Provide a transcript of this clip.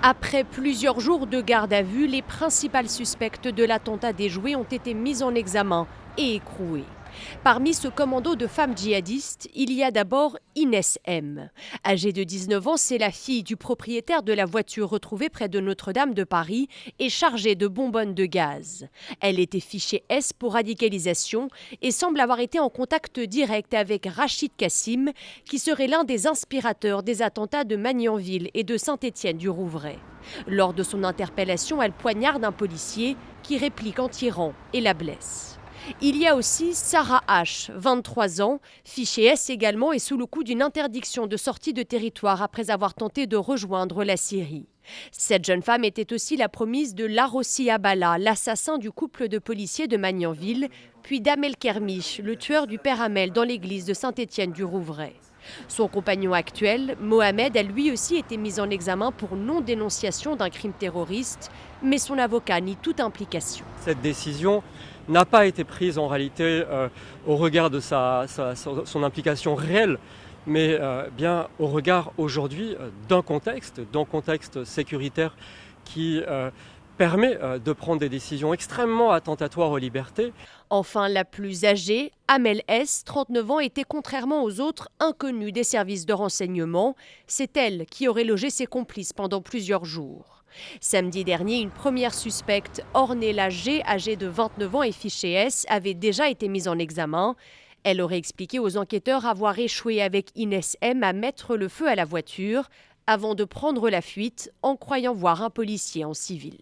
Après plusieurs jours de garde à vue, les principales suspectes de l'attentat déjoué ont été mises en examen et écrouées. Parmi ce commando de femmes djihadistes, il y a d'abord Inès M. Âgée de 19 ans, c'est la fille du propriétaire de la voiture retrouvée près de Notre-Dame de Paris et chargée de bonbonnes de gaz. Elle était fichée S pour radicalisation et semble avoir été en contact direct avec Rachid Kassim, qui serait l'un des inspirateurs des attentats de Magnanville et de Saint-Étienne-du-Rouvray. Lors de son interpellation, elle poignarde un policier qui réplique en tirant et la blesse. Il y a aussi Sarah H, 23 ans, fichée S également et sous le coup d'une interdiction de sortie de territoire après avoir tenté de rejoindre la Syrie. Cette jeune femme était aussi la promise de Larossi Abala, l'assassin du couple de policiers de Magnanville, puis d'Amel Kermiche, le tueur du père Amel dans l'église de Saint-Étienne-du-Rouvray. Son compagnon actuel, Mohamed, a lui aussi été mis en examen pour non-dénonciation d'un crime terroriste, mais son avocat nie toute implication. Cette décision n'a pas été prise en réalité au regard de son implication réelle, mais bien au regard aujourd'hui d'un contexte sécuritaire qui permet de prendre des décisions extrêmement attentatoires aux libertés. Enfin, la plus âgée, Amel S, 39 ans, était contrairement aux autres inconnue des services de renseignement. C'est elle qui aurait logé ses complices pendant plusieurs jours. Samedi dernier, une première suspecte, Ornella G, âgée de 29 ans et fichée S, avait déjà été mise en examen. Elle aurait expliqué aux enquêteurs avoir échoué avec Inès M à mettre le feu à la voiture avant de prendre la fuite en croyant voir un policier en civil.